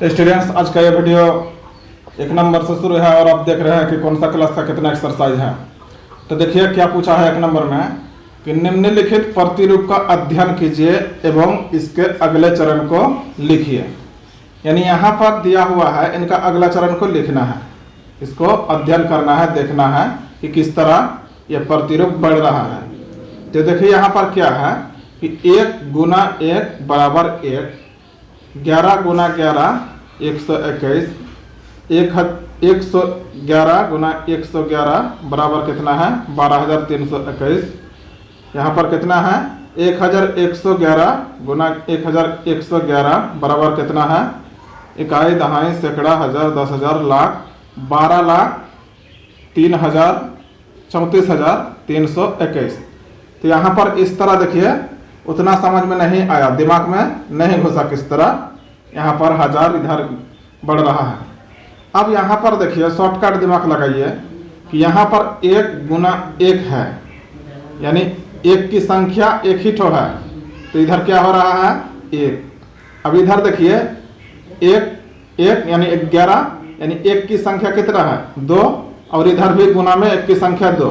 Students, आज का ये वीडियो 1 नंबर से शुरू है और आप देख रहे हैं कि कौन सा क्लास का कितना एक्सरसाइज है। तो देखिए क्या पूछा है 1 नंबर में कि निम्नलिखित प्रतिरूप का अध्ययन कीजिए एवं इसके अगले चरण को लिखिए। यानी यहाँ पर दिया हुआ है, इनका अगला चरण को लिखना है, इसको अध्ययन करना है, देखना है कि किस तरह यह प्रतिरूप बढ़ रहा है। तो देखिए यहाँ पर क्या है कि 1 गुना 1 बराबर 1, 11 गुना 11 121, 111 गुना 111 बराबर कितना है 12,321। यहाँ पर कितना है 1,111 गुना 1,111 बराबर कितना है इकाई, दहाई, सैकड़ा, हजार, 10,000, लाख, 12,34,321। तो यहाँ पर इस तरह देखिए उतना समझ में नहीं आया, दिमाग में नहीं घुसा किस तरह यहाँ पर हजार इधर बढ़ रहा है। अब यहाँ पर देखिए शॉर्टकट दिमाग लगाइए कि यहाँ पर 1 गुना 1 है, यानी 1 की संख्या 1 ही ठो है, तो इधर क्या हो रहा है 1। अब इधर देखिए 1 यानी 11, यानी 1 की संख्या कितना है 2, और इधर भी गुना में 1 की संख्या 2,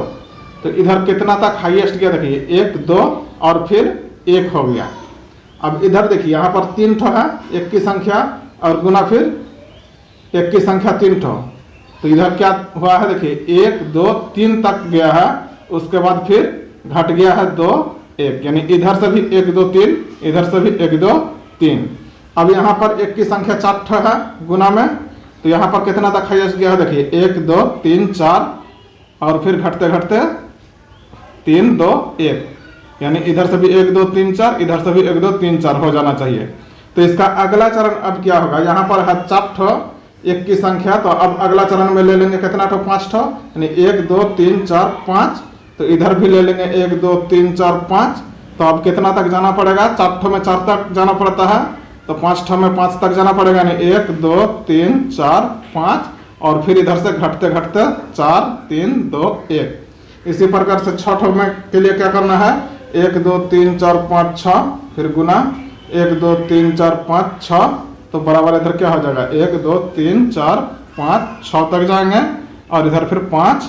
तो इधर कितना तक हाईएस्ट गया देखिए 1 2 और फिर 1 हो गया। अब इधर देखिए यहाँ पर 3 ठो है 1 की संख्या और गुना फिर 1 की संख्या 3 ठो, तो इधर क्या हुआ है देखिए 1 2 3 तक गया है, उसके बाद फिर घट गया है 2 1, यानी इधर से भी 1 2 3, इधर से भी 1 2 3। अब यहाँ पर 1 की संख्या 4 ठो है गुना में, तो यहाँ पर कितना तक हाईएस्ट गया है देखिए 1 2 3 4 और फिर घटते घटते 3 2 1, यानी इधर से भी 1 2 3 4, इधर से भी 1 2 3 4 हो जाना चाहिए। तो इसका अगला चरण अब क्या होगा, यहाँ पर है 4 ठो 1 की संख्या, तो अब अगला चरण में ले लेंगे कितना ठो 5 ठो, यानी 1 2 3 4 5, तो इधर भी ले लेंगे 1 2 3 4 5। तो अब कितना तक जाना पड़ेगा, 4 ठो में 4 तक जाना पड़ता है, तो 5 ठो में 5 तक जाना पड़ेगा, यानी 1 2 3 4 5, और फिर इधर से घटते घटते 4 3 2 1। इसी प्रकार से 6 ठो में के लिए क्या करना है 1 2 3 4 5 6, फिर गुना 1 2 3 4 5 6, तो बराबर इधर क्या हो जाएगा 1 2 3 4 5 6 तक जाएंगे, और इधर फिर 5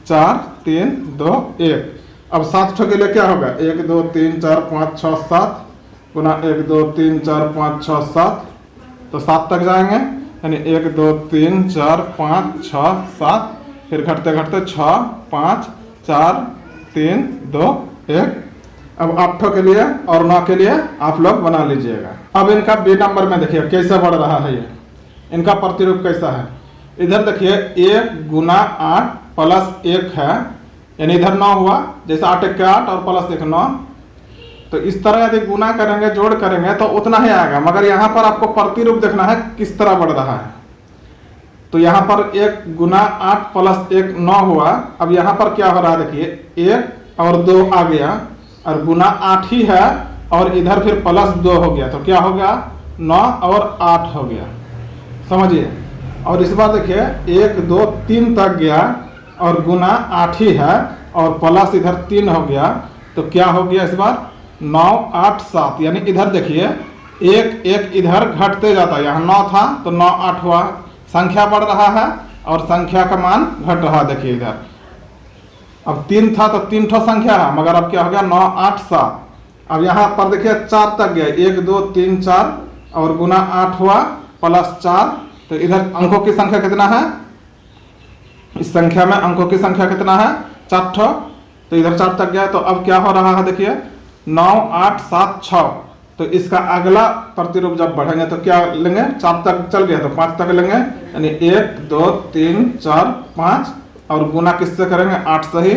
4 3 2 1। अब 7 ठो के लिए क्या होगा 1 2 3 4 5 6 7 गुना 1 2 3 4 5 6 7, तो 7 तक जाएंगे, यानी 1 2 3 4 5 6 7, फिर घटते घटते 6 5 4 3 2 1। अब 8 ठो के लिए और 9 के लिए आप लोग बना लीजिएगा। अब इनका बी नंबर में देखिए कैसे बढ़ रहा है, ये इनका प्रतिरूप कैसा है। इधर देखिए 1 गुना 8 प्लस 1 है, यानी इधर 9 हुआ, जैसे 8 1 8 और प्लस 1 9। तो इस तरह यदि गुना करेंगे जोड़ करेंगे तो उतना ही आएगा, मगर यहाँ पर आपको प्रतिरूप देखना है किस तरह बढ़ रहा है। तो यहाँ पर 1 गुना 8 प्लस 1 9 हुआ। अब यहाँ पर क्या हो रहा है देखिए 1 और 2 आ गया, और गुना 8 ही है, और इधर फिर प्लस 2 हो गया, तो क्या हो गया 9 और 8 हो गया, समझिए। और इस बार देखिए 1 2 3 तक गया और गुना 8 ही है और प्लस इधर 3 हो गया, तो क्या हो गया इस बार 9 8 7, यानी इधर देखिए 1 1 इधर घटते जाता है, यहाँ 9 था तो 9 8 हुआ, संख्या बढ़ रहा है और संख्या का मान घट रहा है। देखिए इधर अब 3 था तो 3 ठो संख्या है, मगर अब क्या हो गया 9 8 7। अब यहाँ पर देखिए 4 तक गया 1 2 3 4 और गुना 8 हुआ प्लस 4, तो इधर अंकों की संख्या कितना है, इस संख्या में अंकों की संख्या कितना है 4 ठो, तो इधर 4 तक गया। तो अब क्या हो रहा है देखिए 9 8 7 6, तो इसका अगला प्रतिरूप जब बढ़ेंगे तो क्या लेंगे 4 तक चल गया तो 5 तक लेंगे, यानी 1 2 3 4 5, और गुना किससे करेंगे 8 से ही,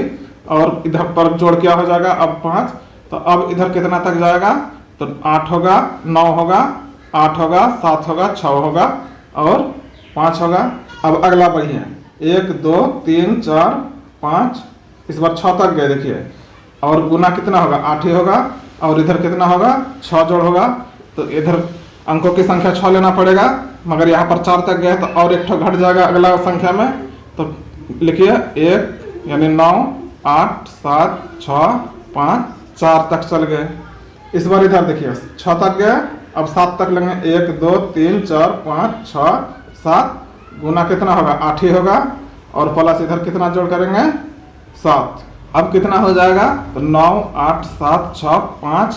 और इधर पर जोड़ क्या हो जाएगा अब 5, तो अब इधर कितना तक जाएगा तो 8 होगा 9 होगा 8 होगा 7 होगा 6 होगा और 5 होगा। अब अगला बढ़िए 1 2 3 4 5, इस बार 6 तक गए देखिए, और गुना कितना होगा 8 ही होगा, और इधर कितना होगा 6 जोड़ होगा, तो इधर अंकों की संख्या 6 लेना पड़ेगा, मगर यहाँ पर 4 तक गए तो और एक ठो घट जाएगा अगला संख्या में, तो लिखिए 1 यानी 9 8 7 6 5 4 तक चल गए। इस बार इधर देखिए 6 तक गए अब 7 तक लेंगे, 1 2 3 4 5 6 7, गुना कितना होगा 8 ही होगा, और प्लस इधर कितना जोड़ करेंगे 7। अब कितना हो जाएगा तो 9 8 7 6 5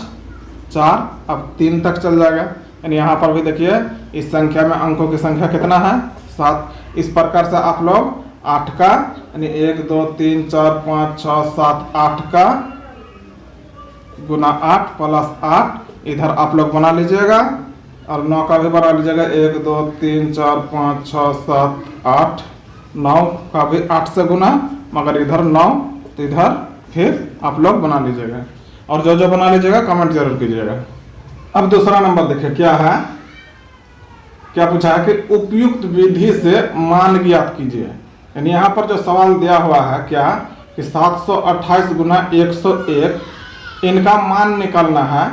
4, अब 3 तक चल जाएगा। यानी यहाँ पर भी देखिए इस संख्या में अंकों की संख्या कितना है 7। इस प्रकार से आप लोग 8 का यानी 1 2 3 4 5 6 7 8 का गुना 8 प्लस 8 इधर आप लोग बना लीजिएगा, और 9 का भी बना लीजिएगा, 1 2 3 4 5 6 7 8, 9 का भी 8 से गुना, मगर इधर 9 तो इधर फिर आप लोग बना लीजिएगा, और जो जो बना लीजिएगा कमेंट जरूर कीजिएगा। अब दूसरा नंबर देखिए क्या है, क्या पूछा है कि उपयुक्त विधि से मान ज्ञात कीजिए। यानी यहाँ पर जो सवाल दिया हुआ है क्या कि 728 गुना 101 इनका मान निकालना है।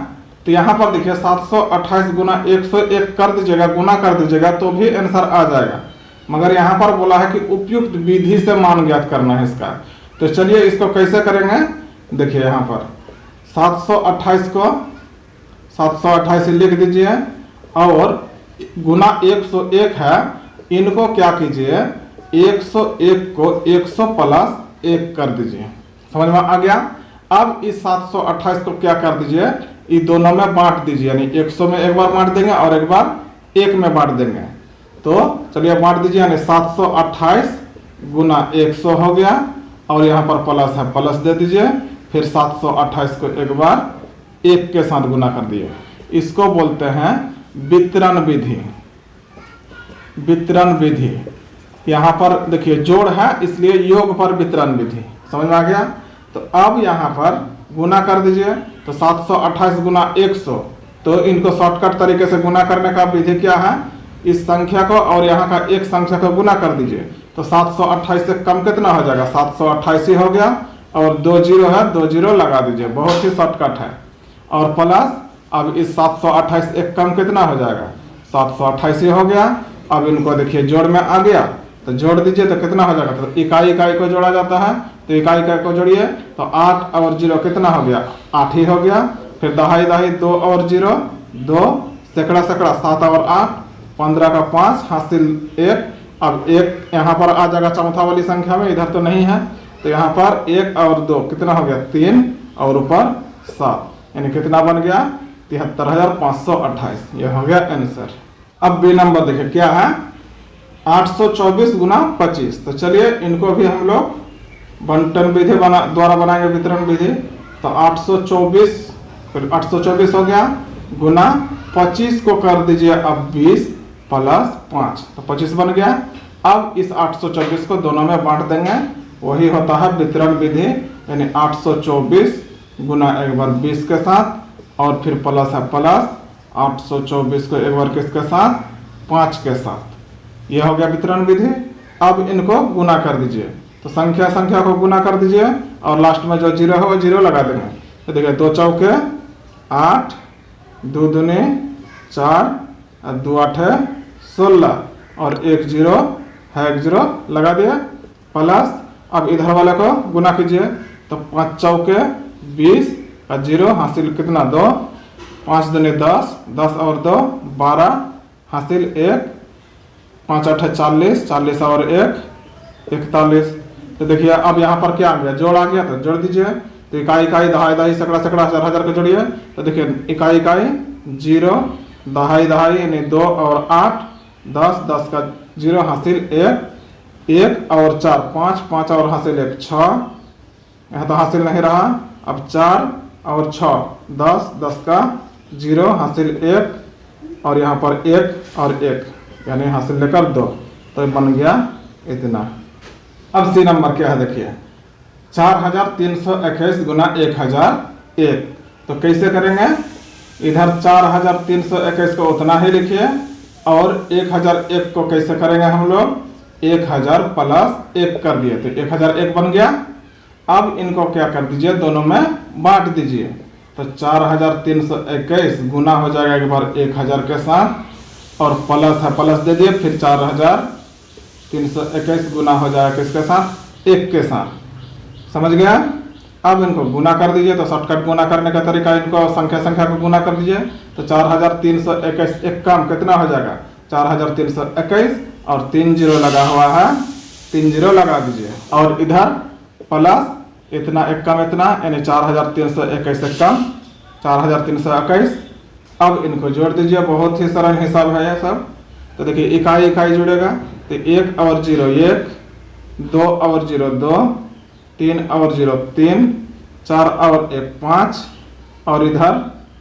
तो यहाँ पर देखिए 728 गुना 101 कर दीजिएगा, गुना कर दीजिएगा तो भी आंसर आ जाएगा, मगर यहाँ पर बोला है कि उपयुक्त विधि से मान ज्ञात करना है इसका। तो चलिए इसको कैसे करेंगे, देखिए यहाँ पर 728 को 728 लिख दीजिए, और गुना 101 है, इनको क्या कीजिए 101 को 100 प्लस 1 कर दीजिए। समझ में आ गया। अब इस 728 को क्या कर दीजिए, ये दोनों में बांट दीजिए, यानी 100 में एक बार बांट देंगे और एक बार 1 में बांट देंगे। तो चलिए बांट दीजिए, यानी 728 गुना 100 हो गया, और यहाँ पर प्लस है प्लस दे दीजिए, फिर 728 को एक बार 1 के साथ गुना कर दिए। इसको बोलते हैं वितरण विधि। वितरण विधि यहाँ पर देखिए जोड़ है, इसलिए योग पर वितरण विधि। समझ में आ गया। तो अब यहाँ पर गुना कर दीजिए, तो 728 गुना 100, तो इनको शॉर्टकट तरीके से गुना करने का विधि क्या है, इस संख्या को और यहाँ का एक संख्या को गुना कर दीजिए, तो 728 से कम कितना हो जाएगा 728 ही हो गया, और 2 जीरो है 2 जीरो लगा दीजिए, बहुत ही शॉर्टकट है। और प्लस अब इस 728 एक कम कितना हो जाएगा 728 ही हो गया। अब इनको देखिए जोड़ में आ गया, तो जोड़ दीजिए तो कितना हो जाएगा, तो इकाई इकाई को जोड़ा जाता है, तो इकाई इकाई को जोड़िए, तो 8 और 0 कितना हो गया 8 ही हो गया। फिर दहाई दहाई 2 और 0 2, सैकड़ा सैकड़ा 7 और 8, 15 का 5 हासिल 1। अब 1 यहाँ पर आ जाएगा चौथा वाली संख्या में, इधर तो नहीं है, तो यहाँ पर 1 और 2 कितना हो गया 3, और ऊपर 7, यानी कितना बन गया 73,528। यह हो गया आंसर। अब बी नंबर देखिए क्या है 824 गुना 25। तो चलिए इनको भी हम लोग बंटन विधि द्वारा बनाएंगे वितरण विधि। तो 824 हो गया, गुना 25 को कर दीजिए अब 20 प्लस 5, तो 25 बन गया। अब इस 824 को दोनों में बांट देंगे, वही होता है वितरण विधि, यानी 824 गुना एक बार 20 के साथ, और फिर प्लस है प्लस 824 को एक बार किसके साथ 5 के साथ। यह हो गया वितरण विधि। अब इनको गुना कर दीजिए, तो संख्या संख्या को गुना कर दीजिए, और लास्ट में जो जीरो है वो जीरो लगा देंगे। तो देखिए 2 चौके 8, 2 दूनी 4, 2 8 16, और 1 जीरो है 1 जीरो लगा दिया, प्लस अब इधर वाले को गुना कीजिए, तो 5 चौके 20 और 0 हासिल कितना 2, 5 दूनी 10, 10 और 2 12 हासिल 1, 5 8 40, 40 और 1 41। तो देखिए अब यहाँ पर क्या आ गया जोड़ आ गया, तो जोड़ दीजिए। तो इकाई इकाई दहाई दहाई सैकड़ा सैकड़ा हजार हजार को जोड़िए, तो देखिए इकाई इकाई 0 दहाई दहाई यानी 2 और 8 10, 10 का 0 हासिल 1, 1 और 4 5, 5 और हासिल 1 6, यहाँ तो हासिल नहीं रहा। अब 4 और 6 10, 10 का 0 हासिल 1, और यहाँ पर 1 और 1 यानी हासिल लेकर 2, तो बन गया इतना। अब सी नंबर क्या है देखिए 4321 गुना 1001। तो कैसे करेंगे, इधर 4321 को उतना ही लिखिए, और 1001 को कैसे करेंगे हम लोग 1000 प्लस 1 कर दिए, तो 1001 बन गया। अब इनको क्या कर दीजिए दोनों में बांट दीजिए, तो 4321 गुना हो जाएगा एक बार 1000 के साथ, और प्लस है प्लस दे दिए, फिर 4321 गुना हो जाएगा किसके साथ 1 के साथ। समझ गया। अब इनको गुना कर दीजिए, तो शॉर्टकट गुना करने का तरीका, इनको संख्या संख्या को गुना कर दीजिए, तो 4321 एक कम कितना हो जाएगा 4321 और 3 जीरो लगा हुआ है, 3 जीरो लगा दीजिए और इधर प्लस इतना एक कम इतना, यानी 4321 एक कम 4321। अब इनको जोड़ दीजिए, बहुत ही सरल हिसाब है ये सब। तो देखिए इकाई इकाई जुड़ेगा, तो 1 और 0 1, 2 और 0 2, 3 और 0 3, 4 और 1 5, और इधर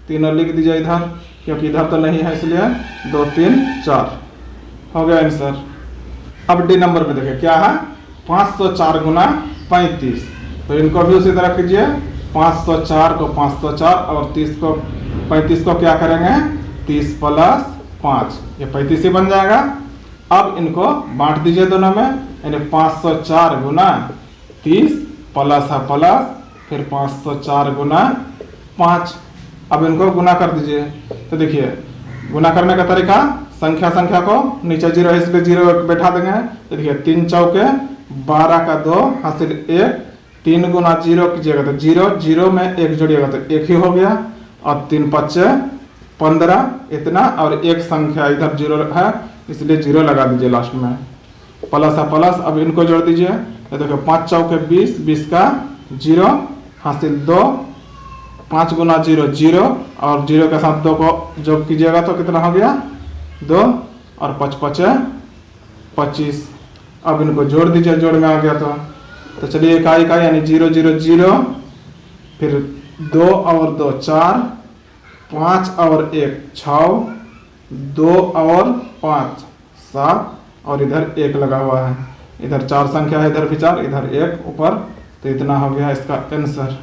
तीनों लिख दीजिए इधर, क्योंकि इधर तो नहीं है इसलिए 2 3 4 हो गया आंसर। अब डी नंबर पे देखिए क्या है 504 गुना 35, तो इनको भी उसी तरह कीजिए, 504 को 504 और 35 को क्या करेंगे 30 प्लस 5, ये 35 ही बन जाएगा। अब इनको बांट दीजिए दोनों में, यानी 504 गुना 30 प्लस है प्लस, फिर 504 गुना 5। अब इनको गुना कर दीजिए, तो देखिए गुना करने का तरीका, संख्या संख्या को नीचे 0 है इसलिए 0 बैठा देंगे। तो देखिए 3 चौके 12 का 2 हासिल 1, 3 गुना 0 कीजिएगा तो 0, 0 में 1 जोड़िएगा तो 1 ही हो गया, और 3 5 15 इतना, और एक संख्या इधर 0 है इसलिए 0 लगा दीजिए लास्ट में, प्लस है प्लस। अब इनको जोड़ दीजिए, तो देखो 5 चौके 20, 20 का 0 हासिल 2, 5 गुना 0 0, और 0 के साथ 2 को जोड़ कीजिएगा तो कितना हो गया 2, और 5 5 25। अब इनको जोड़ दीजिए, जोड़ में आ गया तो चलिए इकाई इकाई, यानी 0 0 0, फिर 2 और 2 4, 5 और 1 6, 2 और 5 7, और इधर 1 लगा हुआ है, इधर 4 संख्या है, इधर भी 4, इधर 1 ऊपर, तो इतना हो गया इसका आंसर।